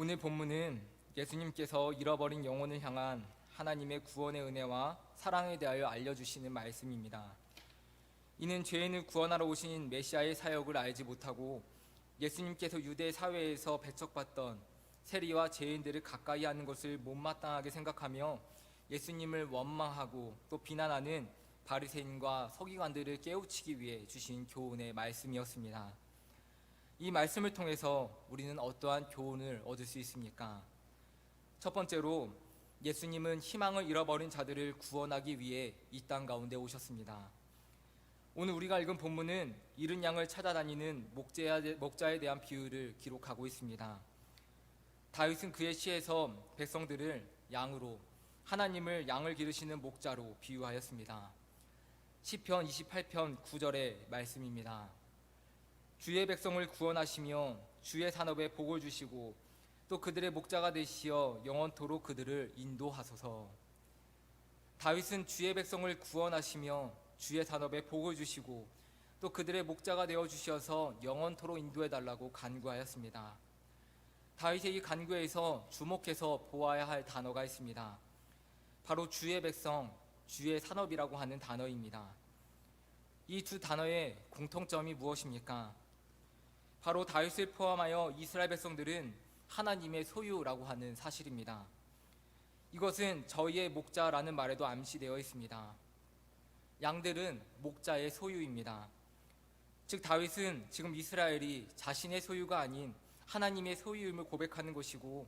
오늘 본문은 예수님께서 잃어버린 영혼을 향한 하나님의 구원의 은혜와 사랑에 대하여 알려주시는 말씀입니다. 이는 죄인을 구원하러 오신 메시아의 사역을 알지 못하고 예수님께서 유대 사회에서 배척받던 세리와 죄인들을 가까이 하는 것을 못마땅하게 생각하며 예수님을 원망하고 또 비난하는 바리새인과 서기관들을 깨우치기 위해 주신 교훈의 말씀이었습니다. 이 말씀을 통해서 우리는 어떠한 교훈을 얻을 수 있습니까? 첫 번째로, 예수님은 희망을 잃어버린 자들을 구원하기 위해 이 땅 가운데 오셨습니다. 오늘 우리가 읽은 본문은 잃은 양을 찾아다니는 목자에 대한 비유를 기록하고 있습니다. 다윗은 그의 시에서 백성들을 양으로, 하나님을 양을 기르시는 목자로 비유하였습니다. 시편 28편 9절의 말씀입니다. 주의 백성을 구원하시며 주의 산업에 복을 주시고 또 그들의 목자가 되시어 영원토록 그들을 인도하소서. 다윗은 주의 백성을 구원하시며 주의 산업에 복을 주시고 또 그들의 목자가 되어 주셔서 영원토록 인도해 달라고 간구하였습니다. 다윗의 이 간구에서 주목해서 보아야 할 단어가 있습니다. 바로 주의 백성, 주의 산업이라고 하는 단어입니다. 이 두 단어의 공통점이 무엇입니까? 바로 다윗을 포함하여 이스라엘 백성들은 하나님의 소유라고 하는 사실입니다. 이것은 저희의 목자라는 말에도 암시되어 있습니다. 양들은 목자의 소유입니다. 즉 다윗은 지금 이스라엘이 자신의 소유가 아닌 하나님의 소유임을 고백하는 것이고,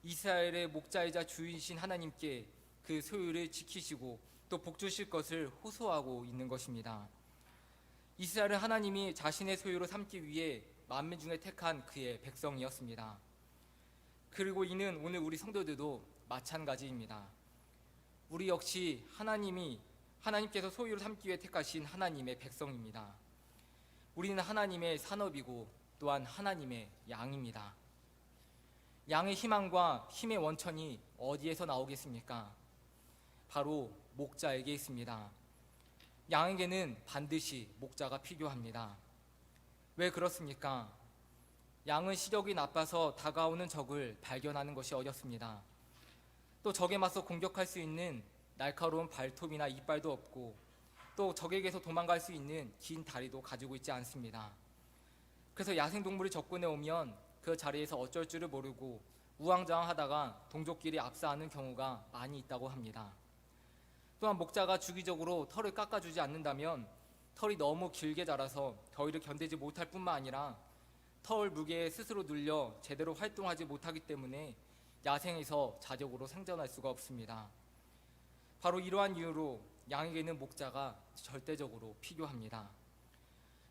이스라엘의 목자이자 주이신 하나님께 그 소유를 지키시고 또 복주실 것을 호소하고 있는 것입니다. 이스라엘은 하나님이 자신의 소유로 삼기 위해 만민 중에 택한 그의 백성이었습니다. 그리고 이는 오늘 우리 성도들도 마찬가지입니다. 우리 역시 하나님께서 소유로 삼기 위해 택하신 하나님의 백성입니다. 우리는 하나님의 산업이고 또한 하나님의 양입니다. 양의 희망과 힘의 원천이 어디에서 나오겠습니까? 바로 목자에게 있습니다. 양에게는 반드시 목자가 필요합니다. 왜 그렇습니까? 양은 시력이 나빠서 다가오는 적을 발견하는 것이 어렵습니다. 또 적에 맞서 공격할 수 있는 날카로운 발톱이나 이빨도 없고, 또 적에게서 도망갈 수 있는 긴 다리도 가지고 있지 않습니다. 그래서 야생동물이 접근해 오면 그 자리에서 어쩔 줄을 모르고 우왕좌왕하다가 동족끼리 압사하는 경우가 많이 있다고 합니다. 또한 목자가 주기적으로 털을 깎아주지 않는다면 털이 너무 길게 자라서 더위를 견디지 못할 뿐만 아니라 털 무게에 스스로 눌려 제대로 활동하지 못하기 때문에 야생에서 자력으로 생존할 수가 없습니다. 바로 이러한 이유로 양에게는 목자가 절대적으로 필요합니다.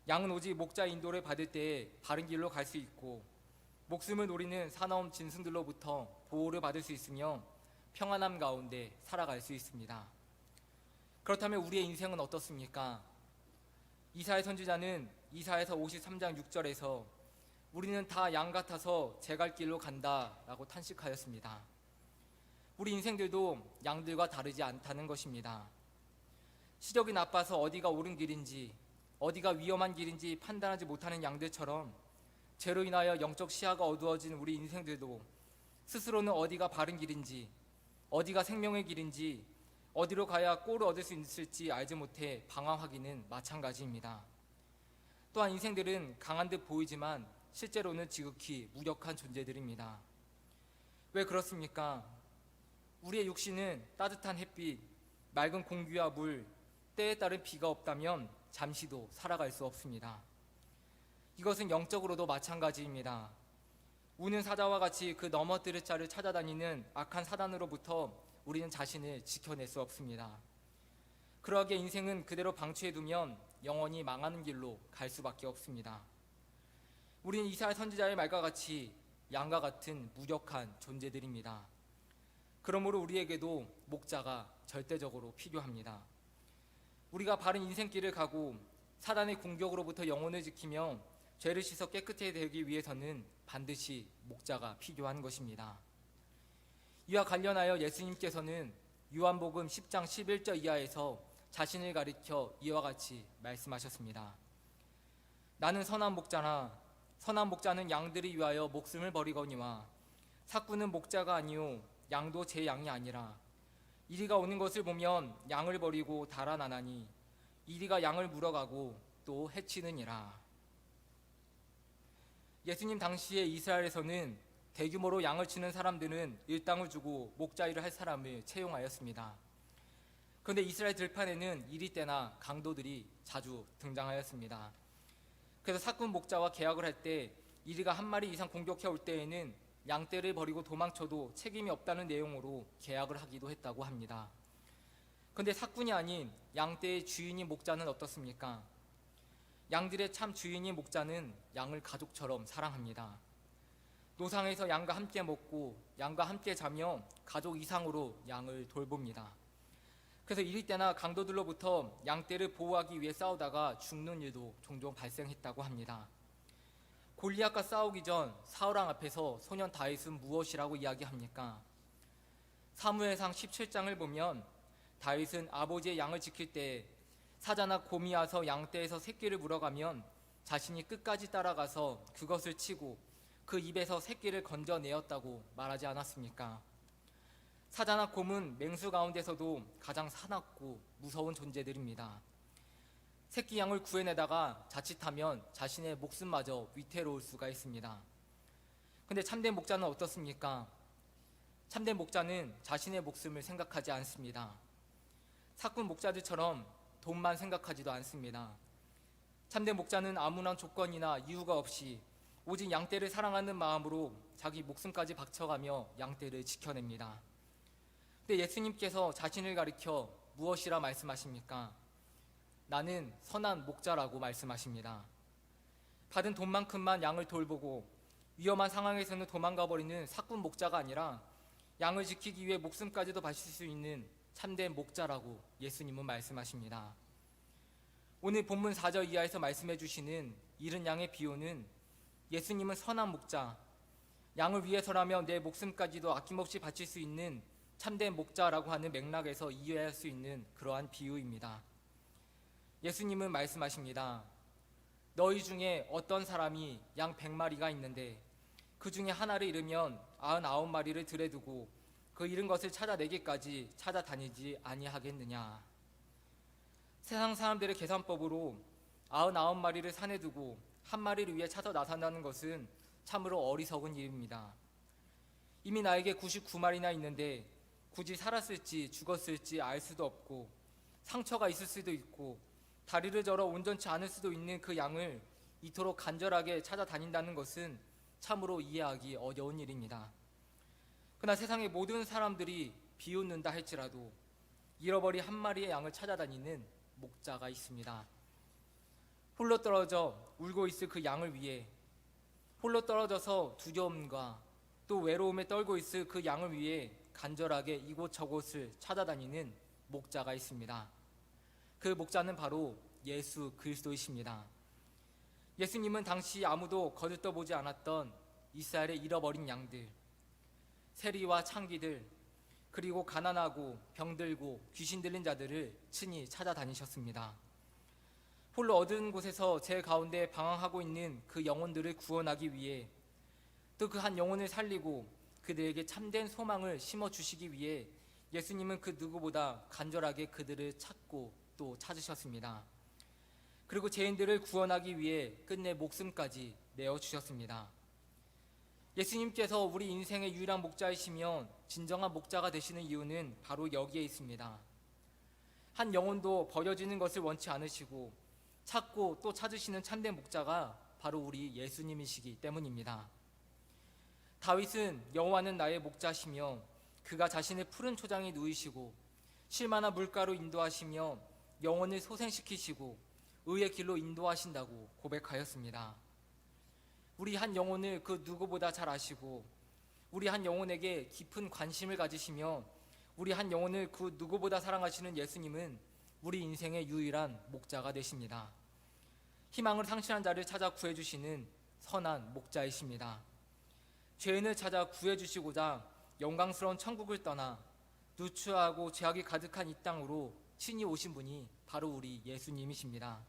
양은 오직 목자의 인도를 받을 때에 바른 길로 갈 수 있고, 목숨을 노리는 사나운 짐승들로부터 보호를 받을 수 있으며 평안함 가운데 살아갈 수 있습니다. 그렇다면 우리의 인생은 어떻습니까? 이사야 선지자는 이사야서 53장 6절에서 우리는 다 양 같아서 제 갈 길로 간다 라고 탄식하였습니다. 우리 인생들도 양들과 다르지 않다는 것입니다. 시력이 나빠서 어디가 옳은 길인지 어디가 위험한 길인지 판단하지 못하는 양들처럼 죄로 인하여 영적 시야가 어두워진 우리 인생들도 스스로는 어디가 바른 길인지, 어디가 생명의 길인지, 어디로 가야 꼴을 얻을 수 있을지 알지 못해 방황하기는 마찬가지입니다. 또한 인생들은 강한 듯 보이지만 실제로는 지극히 무력한 존재들입니다. 왜 그렇습니까? 우리의 육신은 따뜻한 햇빛, 맑은 공기와 물, 때에 따른 비가 없다면 잠시도 살아갈 수 없습니다. 이것은 영적으로도 마찬가지입니다. 우는 사자와 같이 그 넘어뜨릴 자를 찾아다니는 악한 사단으로부터 우리는 자신을 지켜낼 수 없습니다. 그러하기에 인생은 그대로 방치해두면 영원히 망하는 길로 갈 수밖에 없습니다. 우리는 이사야 선지자의 말과 같이 양과 같은 무력한 존재들입니다. 그러므로 우리에게도 목자가 절대적으로 필요합니다. 우리가 바른 인생길을 가고 사단의 공격으로부터 영혼을 지키며 죄를 씻어 깨끗해 되기 위해서는 반드시 목자가 필요한 것입니다. 이와 관련하여 예수님께서는 요한복음 10장 11절 이하에서 자신을 가리켜 이와 같이 말씀하셨습니다. 나는 선한 목자나 선한 목자는 양들을 위하여 목숨을 버리거니와 삭구는 목자가 아니요 양도 제 양이 아니라 이리가 오는 것을 보면 양을 버리고 달아나나니 이리가 양을 물어가고 또 해치느니라. 예수님 당시에 이스라엘에서는 대규모로 양을 치는 사람들은 일당을 주고 목자 일을 할 사람을 채용하였습니다. 그런데 이스라엘 들판에는 이리 때나 강도들이 자주 등장하였습니다. 그래서 삭군 목자와 계약을 할 때 이리가 한 마리 이상 공격해 올 때에는 양떼를 버리고 도망쳐도 책임이 없다는 내용으로 계약을 하기도 했다고 합니다. 그런데 삭군이 아닌 양떼의 주인인 목자는 어떻습니까? 양들의 참 주인인 목자는 양을 가족처럼 사랑합니다. 노상에서 양과 함께 먹고 양과 함께 자며 가족 이상으로 양을 돌봅니다. 그래서 이리 때나 강도들로부터 양떼를 보호하기 위해 싸우다가 죽는 일도 종종 발생했다고 합니다. 골리앗과 싸우기 전 사울왕 앞에서 소년 다윗은 무엇이라고 이야기합니까? 사무엘상 17장을 보면 다윗은 아버지의 양을 지킬 때 사자나 곰이 와서 양떼에서 새끼를 물어가면 자신이 끝까지 따라가서 그것을 치고 그 입에서 새끼를 건져내었다고 말하지 않았습니까? 사자나 곰은 맹수 가운데서도 가장 사납고 무서운 존재들입니다. 새끼 양을 구해내다가 자칫하면 자신의 목숨마저 위태로울 수가 있습니다. 근데 참된 목자는 어떻습니까? 참된 목자는 자신의 목숨을 생각하지 않습니다. 삭군 목자들처럼 돈만 생각하지도 않습니다. 참된 목자는 아무런 조건이나 이유가 없이 오직 양떼를 사랑하는 마음으로 자기 목숨까지 바쳐가며 양떼를 지켜냅니다. 근데 예수님께서 자신을 가리켜 무엇이라 말씀하십니까? 나는 선한 목자라고 말씀하십니다. 받은 돈만큼만 양을 돌보고 위험한 상황에서는 도망가버리는 삭군 목자가 아니라 양을 지키기 위해 목숨까지도 바칠 수 있는 참된 목자라고 예수님은 말씀하십니다. 오늘 본문 4절 이하에서 말씀해 주시는 잃은 양의 비유는 예수님은 선한 목자, 양을 위해서라면 내 목숨까지도 아낌없이 바칠 수 있는 참된 목자라고 하는 맥락에서 이해할 수 있는 그러한 비유입니다. 예수님은 말씀하십니다. 너희 중에 어떤 사람이 양 100마리가 있는데 그 중에 하나를 잃으면 99마리를 들에 두고 그 잃은 것을 찾아내기까지 찾아다니지 아니하겠느냐. 세상 사람들의 계산법으로 99마리를 산에 두고 한 마리를 위해 찾아 나선다는 것은 참으로 어리석은 일입니다. 이미 나에게 99마리나 있는데 굳이 살았을지 죽었을지 알 수도 없고 상처가 있을 수도 있고 다리를 절어 온전치 않을 수도 있는 그 양을 이토록 간절하게 찾아다닌다는 것은 참으로 이해하기 어려운 일입니다. 그러나 세상의 모든 사람들이 비웃는다 할지라도 잃어버린 한 마리의 양을 찾아다니는 목자가 있습니다. 홀로 떨어져 울고 있을 그 양을 위해, 홀로 떨어져서 두려움과 또 외로움에 떨고 있을 그 양을 위해 간절하게 이곳저곳을 찾아다니는 목자가 있습니다. 그 목자는 바로 예수 그리스도이십니다. 예수님은 당시 아무도 거들떠보지 않았던 이스라엘의 잃어버린 양들, 세리와 창기들, 그리고 가난하고 병들고 귀신 들린 자들을 친히 찾아다니셨습니다. 홀로 어두운 곳에서 제 가운데 방황하고 있는 그 영혼들을 구원하기 위해, 또 그 한 영혼을 살리고 그들에게 참된 소망을 심어주시기 위해 예수님은 그 누구보다 간절하게 그들을 찾고 또 찾으셨습니다. 그리고 죄인들을 구원하기 위해 끝내 목숨까지 내어주셨습니다. 예수님께서 우리 인생의 유일한 목자이시며 진정한 목자가 되시는 이유는 바로 여기에 있습니다. 한 영혼도 버려지는 것을 원치 않으시고 찾고 또 찾으시는 참된 목자가 바로 우리 예수님이시기 때문입니다. 다윗은 여호와는 나의 목자시며 그가 자신의 푸른 초장에 누이시고 쉴만한 물가로 인도하시며 영혼을 소생시키시고 의의 길로 인도하신다고 고백하였습니다. 우리 한 영혼을 그 누구보다 잘 아시고 우리 한 영혼에게 깊은 관심을 가지시며 우리 한 영혼을 그 누구보다 사랑하시는 예수님은 우리 인생의 유일한 목자가 되십니다. 희망을 상실한 자를 찾아 구해주시는 선한 목자이십니다. 죄인을 찾아 구해주시고자 영광스러운 천국을 떠나 누추하고 죄악이 가득한 이 땅으로 친히 오신 분이 바로 우리 예수님이십니다.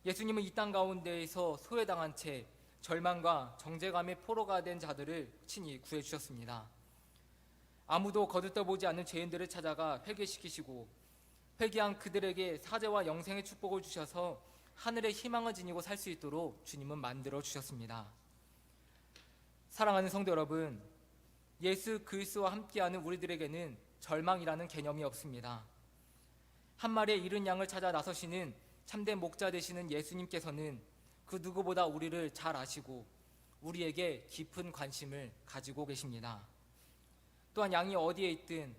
예수님은 이 땅 가운데에서 소외당한 채 절망과 정죄감의 포로가 된 자들을 친히 구해주셨습니다. 아무도 거들떠보지 않는 죄인들을 찾아가 회개시키시고 회개한 그들에게 사죄와 영생의 축복을 주셔서 하늘의 희망을 지니고 살 수 있도록 주님은 만들어 주셨습니다. 사랑하는 성도 여러분, 예수 그리스도와 함께하는 우리들에게는 절망이라는 개념이 없습니다. 한 마리의 잃은 양을 찾아 나서시는 참된 목자 되시는 예수님께서는 그 누구보다 우리를 잘 아시고 우리에게 깊은 관심을 가지고 계십니다. 또한 양이 어디에 있든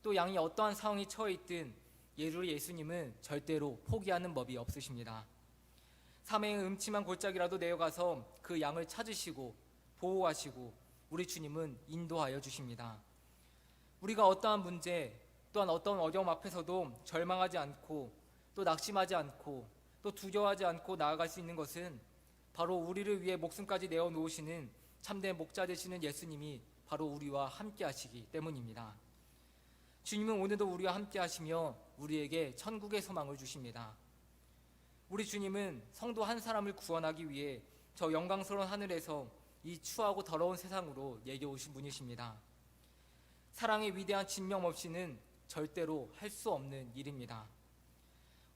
또 양이 어떠한 상황에 처해 있든 우리 예수님은 절대로 포기하는 법이 없으십니다. 삶의 음침한 골짜기라도 내어가서 그 양을 찾으시고 보호하시고 우리 주님은 인도하여 주십니다. 우리가 어떠한 문제 또한 어떤 어려움 앞에서도 절망하지 않고 또 낙심하지 않고 또 두려워하지 않고 나아갈 수 있는 것은 바로 우리를 위해 목숨까지 내어놓으시는 참된 목자 되시는 예수님이 바로 우리와 함께 하시기 때문입니다. 주님은 오늘도 우리와 함께 하시며 우리에게 천국의 소망을 주십니다. 우리 주님은 성도 한 사람을 구원하기 위해 저 영광스러운 하늘에서 이 추하고 더러운 세상으로 내려오신 분이십니다. 사랑의 위대한 진명 없이는 절대로 할 수 없는 일입니다.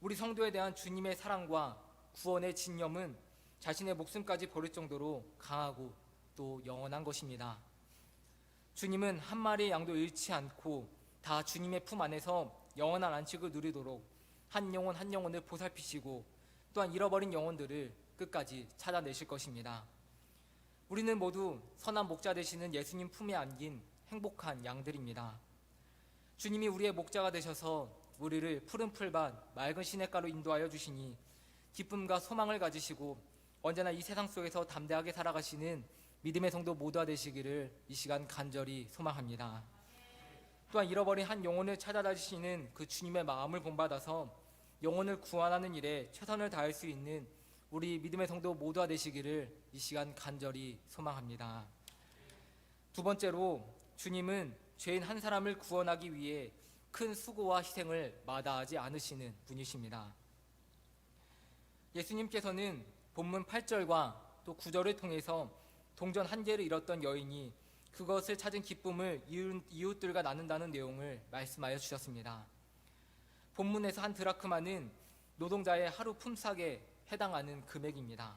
우리 성도에 대한 주님의 사랑과 구원의 진념은 자신의 목숨까지 버릴 정도로 강하고 또 영원한 것입니다. 주님은 한 마리의 양도 잃지 않고 다 주님의 품 안에서 영원한 안식을 누리도록 한 영혼 한 영혼을 보살피시고 또한 잃어버린 영혼들을 끝까지 찾아내실 것입니다. 우리는 모두 선한 목자 되시는 예수님 품에 안긴 행복한 양들입니다. 주님이 우리의 목자가 되셔서 우리를 푸른 풀밭 맑은 시냇가로 인도하여 주시니 기쁨과 소망을 가지시고 언제나 이 세상 속에서 담대하게 살아가시는 믿음의 성도 모두가 되시기를 이 시간 간절히 소망합니다. 또한 잃어버린 한 영혼을 찾아다니시는 그 주님의 마음을 본받아서 영혼을 구원하는 일에 최선을 다할 수 있는 우리 믿음의 성도 모두가 되시기를 이 시간 간절히 소망합니다. 두 번째로 주님은 죄인 한 사람을 구원하기 위해 큰 수고와 희생을 마다하지 않으시는 분이십니다. 예수님께서는 본문 8절과 또 9절을 통해서 동전 한 개를 잃었던 여인이 그것을 찾은 기쁨을 이웃들과 나눈다는 내용을 말씀하여 주셨습니다. 본문에서 한 드라크마는 노동자의 하루 품삯에 해당하는 금액입니다.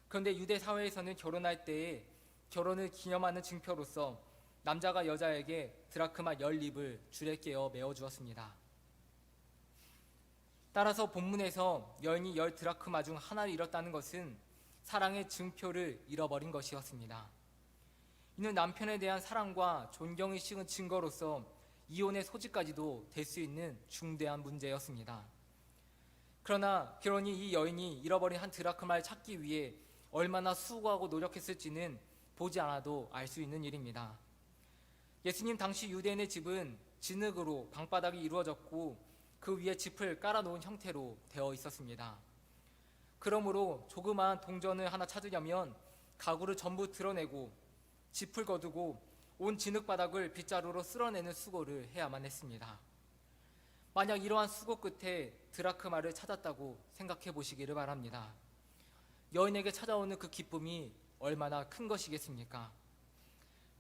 그런데 유대 사회에서는 결혼할 때에 결혼을 기념하는 증표로서 남자가 여자에게 드라크마 10립을 줄에 깨어 메어주었습니다. 따라서 본문에서 여인이 10드라크마 중 하나를 잃었다는 것은 사랑의 증표를 잃어버린 것이었습니다. 이는 남편에 대한 사랑과 존경이 식은 증거로서 이혼의 소지까지도 될 수 있는 중대한 문제였습니다. 그러나 결혼이 이 여인이 잃어버린 한 드라크마를 찾기 위해 얼마나 수고하고 노력했을지는 보지 않아도 알 수 있는 일입니다. 예수님 당시 유대인의 집은 진흙으로 방바닥이 이루어졌고 그 위에 짚을 깔아놓은 형태로 되어 있었습니다. 그러므로 조그마한 동전을 하나 찾으려면 가구를 전부 드러내고 짚을 거두고 온 진흙바닥을 빗자루로 쓸어내는 수고를 해야만 했습니다. 만약 이러한 수고 끝에 드라크마를 찾았다고 생각해 보시기를 바랍니다. 여인에게 찾아오는 그 기쁨이 얼마나 큰 것이겠습니까?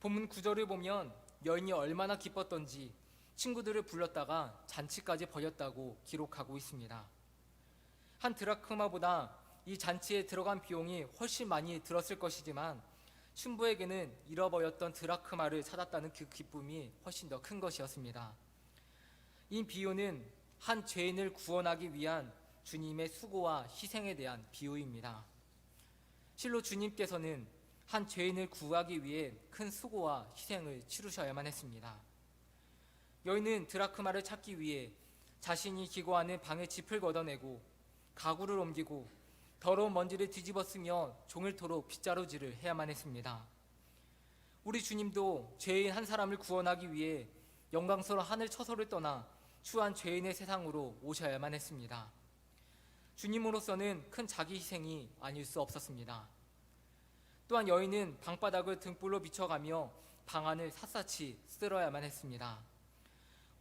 본문 9절을 보면 여인이 얼마나 기뻤던지 친구들을 불렀다가 잔치까지 벌였다고 기록하고 있습니다. 한 드라크마보다 이 잔치에 들어간 비용이 훨씬 많이 들었을 것이지만 신부에게는 잃어버렸던 드라크마를 찾았다는 그 기쁨이 훨씬 더 큰 것이었습니다. 이 비유는 한 죄인을 구원하기 위한 주님의 수고와 희생에 대한 비유입니다. 실로 주님께서는 한 죄인을 구하기 위해 큰 수고와 희생을 치르셔야만 했습니다. 여인은 드라크마를 찾기 위해 자신이 기거하는 방의 짚을 걷어내고 가구를 옮기고 더러운 먼지를 뒤집어 쓰며 종일토록 빗자루질을 해야만 했습니다. 우리 주님도 죄인 한 사람을 구원하기 위해 영광스러운 하늘 처소를 떠나 추한 죄인의 세상으로 오셔야만 했습니다. 주님으로서는 큰 자기 희생이 아닐 수 없었습니다. 또한 여인은 방바닥을 등불로 비춰가며 방 안을 샅샅이 쓸어야만 했습니다.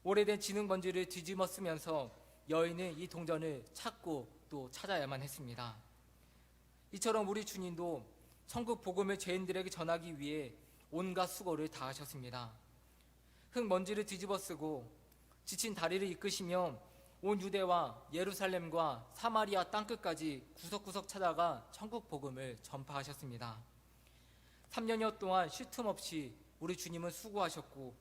오래된 진흙 먼지를 뒤집어 쓰면서 여인은 이 동전을 찾고 또 찾아야만 했습니다. 이처럼 우리 주님도 천국 복음을 죄인들에게 전하기 위해 온갖 수고를 다하셨습니다. 흙먼지를 뒤집어 쓰고 지친 다리를 이끄시며 온 유대와 예루살렘과 사마리아 땅끝까지 구석구석 찾아가 천국 복음을 전파하셨습니다. 3년여 동안 쉴 틈 없이 우리 주님은 수고하셨고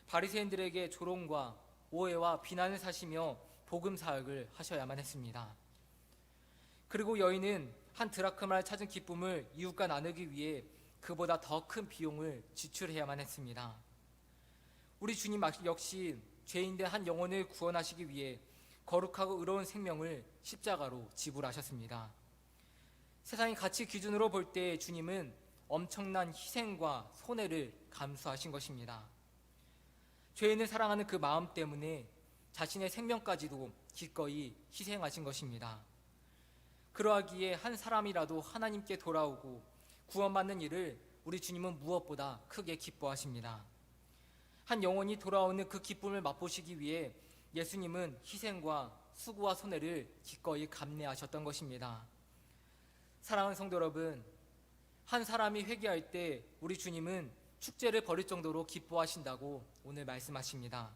바리새인들에게 조롱과 오해와 비난을 사시며 복음 사역을 하셔야만 했습니다. 그리고 여인은 한 드라크마를 찾은 기쁨을 이웃과 나누기 위해 그보다 더 큰 비용을 지출해야만 했습니다. 우리 주님 역시 죄인된 한 영혼을 구원하시기 위해 거룩하고 의로운 생명을 십자가로 지불하셨습니다. 세상의 가치 기준으로 볼 때 주님은 엄청난 희생과 손해를 감수하신 것입니다. 죄인을 사랑하는 그 마음 때문에 자신의 생명까지도 기꺼이 희생하신 것입니다. 그러하기에 한 사람이라도 하나님께 돌아오고 구원받는 일을 우리 주님은 무엇보다 크게 기뻐하십니다. 한 영혼이 돌아오는 그 기쁨을 맛보시기 위해 예수님은 희생과 수고와 손해를 기꺼이 감내하셨던 것입니다. 사랑하는 성도 여러분, 한 사람이 회개할 때 우리 주님은 축제를 벌일 정도로 기뻐하신다고 오늘 말씀하십니다.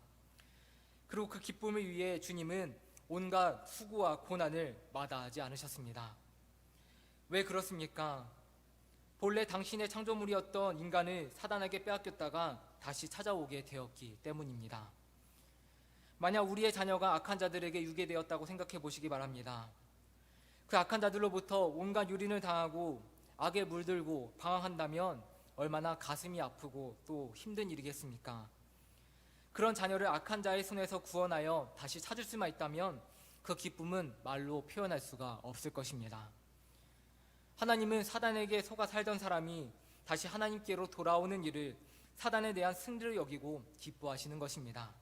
그리고 그 기쁨을 위해 주님은 온갖 수고와 고난을 마다하지 않으셨습니다. 왜 그렇습니까? 본래 당신의 창조물이었던 인간을 사단에게 빼앗겼다가 다시 찾아오게 되었기 때문입니다. 만약 우리의 자녀가 악한 자들에게 유괴되었다고 생각해 보시기 바랍니다. 그 악한 자들로부터 온갖 유린을 당하고 악에 물들고 방황한다면 얼마나 가슴이 아프고 또 힘든 일이겠습니까? 그런 자녀를 악한 자의 손에서 구원하여 다시 찾을 수만 있다면 그 기쁨은 말로 표현할 수가 없을 것입니다. 하나님은 사단에게 속아 살던 사람이 다시 하나님께로 돌아오는 일을 사단에 대한 승리를 여기고 기뻐하시는 것입니다.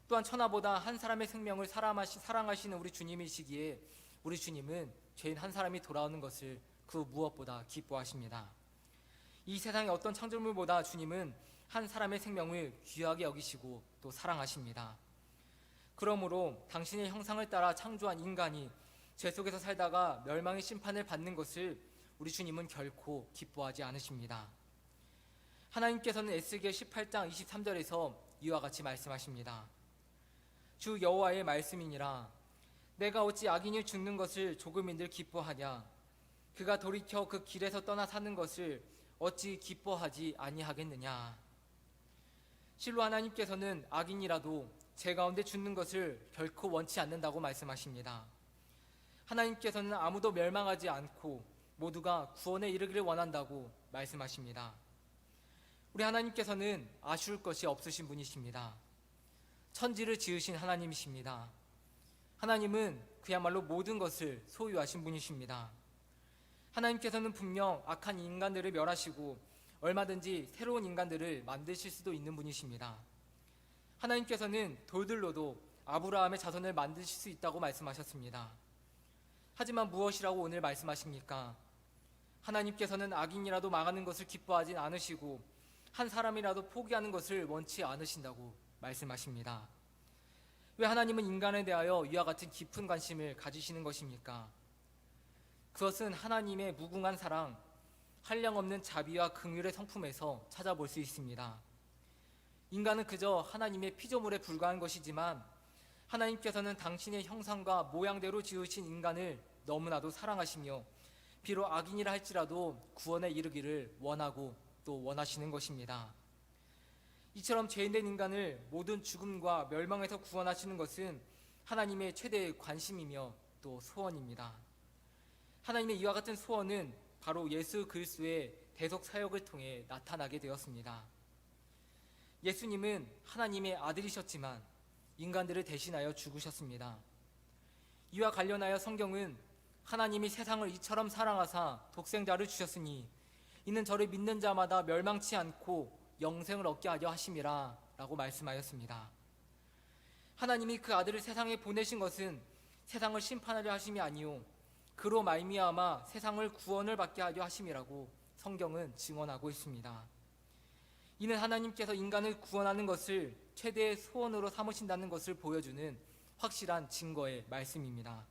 또한 천하보다 한 사람의 생명을 사랑하시는 우리 주님이시기에 우리 주님은 죄인 한 사람이 돌아오는 것을 그 무엇보다 기뻐하십니다. 이 세상의 어떤 창조물보다 주님은 한 사람의 생명을 귀하게 여기시고 또 사랑하십니다. 그러므로 당신의 형상을 따라 창조한 인간이 죄 속에서 살다가 멸망의 심판을 받는 것을 우리 주님은 결코 기뻐하지 않으십니다. 하나님께서는 에스겔 18장 23절에서 이와 같이 말씀하십니다. 주 여호와의 말씀이니라. 내가 어찌 악인이 죽는 것을 조금인들 기뻐하냐. 그가 돌이켜 그 길에서 떠나 사는 것을 어찌 기뻐하지 아니하겠느냐. 실로 하나님께서는 악인이라도 죄 가운데 죽는 것을 결코 원치 않는다고 말씀하십니다. 하나님께서는 아무도 멸망하지 않고 모두가 구원에 이르기를 원한다고 말씀하십니다. 우리 하나님께서는 아쉬울 것이 없으신 분이십니다. 천지를 지으신 하나님이십니다. 하나님은 그야말로 모든 것을 소유하신 분이십니다. 하나님께서는 분명 악한 인간들을 멸하시고 얼마든지 새로운 인간들을 만드실 수도 있는 분이십니다. 하나님께서는 돌들로도 아브라함의 자손을 만드실 수 있다고 말씀하셨습니다. 하지만 무엇이라고 오늘 말씀하십니까? 하나님께서는 악인이라도 망하는 것을 기뻐하지 않으시고 한 사람이라도 포기하는 것을 원치 않으신다고 말씀하십니다. 왜 하나님은 인간에 대하여 이와 같은 깊은 관심을 가지시는 것입니까? 그것은 하나님의 무궁한 사랑, 한량없는 자비와 긍휼의 성품에서 찾아볼 수 있습니다. 인간은 그저 하나님의 피조물에 불과한 것이지만 하나님께서는 당신의 형상과 모양대로 지으신 인간을 너무나도 사랑하시며 비록 악인이라 할지라도 구원에 이르기를 원하고 또 원하시는 것입니다. 이처럼 죄인된 인간을 모든 죽음과 멸망에서 구원하시는 것은 하나님의 최대의 관심이며 또 소원입니다. 하나님의 이와 같은 소원은 바로 예수 그리스도의 대속 사역을 통해 나타나게 되었습니다. 예수님은 하나님의 아들이셨지만 인간들을 대신하여 죽으셨습니다. 이와 관련하여 성경은 하나님이 세상을 이처럼 사랑하사 독생자를 주셨으니 이는 저를 믿는 자마다 멸망치 않고 영생을 얻게 하려 하심이라 라고 말씀하였습니다. 하나님이 그 아들을 세상에 보내신 것은 세상을 심판하려 하심이 아니요 그로 말미암아 세상을 구원을 받게 하려 하심이라고 성경은 증언하고 있습니다. 이는 하나님께서 인간을 구원하는 것을 최대의 소원으로 삼으신다는 것을 보여주는 확실한 증거의 말씀입니다.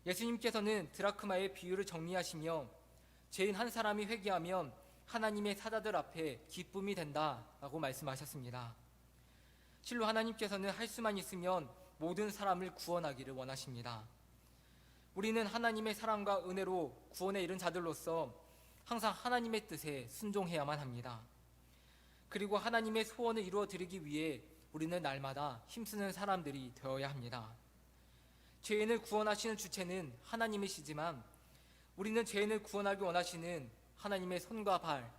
예수님께서는 드라크마의 비유를 정리하시며 죄인 한 사람이 회개하면 하나님의 사자들 앞에 기쁨이 된다라고 말씀하셨습니다. 실로 하나님께서는 할 수만 있으면 모든 사람을 구원하기를 원하십니다. 우리는 하나님의 사랑과 은혜로 구원에 이른 자들로서 항상 하나님의 뜻에 순종해야만 합니다. 그리고 하나님의 소원을 이루어 드리기 위해 우리는 날마다 힘쓰는 사람들이 되어야 합니다. 죄인을 구원하시는 주체는 하나님이시지만 우리는 죄인을 구원하기 원하시는 하나님의 손과 발,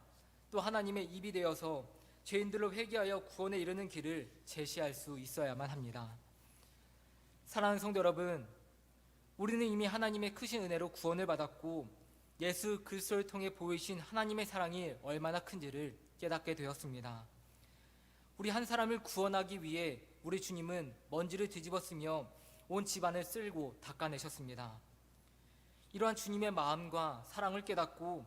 또 하나님의 입이 되어서 죄인들로 회개하여 구원에 이르는 길을 제시할 수 있어야만 합니다. 사랑하는 성도 여러분, 우리는 이미 하나님의 크신 은혜로 구원을 받았고 예수 그리스도를 통해 보이신 하나님의 사랑이 얼마나 큰지를 깨닫게 되었습니다. 우리 한 사람을 구원하기 위해 우리 주님은 먼지를 뒤집었으며 온 집안을 쓸고 닦아내셨습니다. 이러한 주님의 마음과 사랑을 깨닫고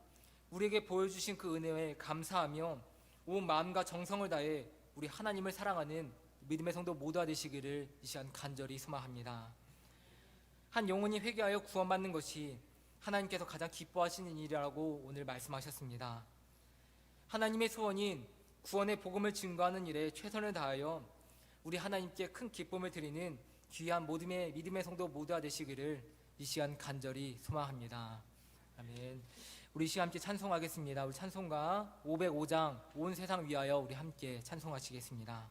우리에게 보여주신 그 은혜에 감사하며 온 마음과 정성을 다해 우리 하나님을 사랑하는 믿음의 성도 모두가 되시기를 이 시간 간절히 소망합니다. 한 영혼이 회개하여 구원받는 것이 하나님께서 가장 기뻐하시는 일이라고 오늘 말씀하셨습니다. 하나님의 소원인 구원의 복음을 증거하는 일에 최선을 다하여 우리 하나님께 큰 기쁨을 드리는 귀한 모든 믿음의 성도 모두가 되시기를 이 시간 간절히 소망합니다. 아멘. 우리 이 시간 함께 찬송하겠습니다. 우리 찬송가 505장 온 세상 위하여 우리 함께 찬송하시겠습니다.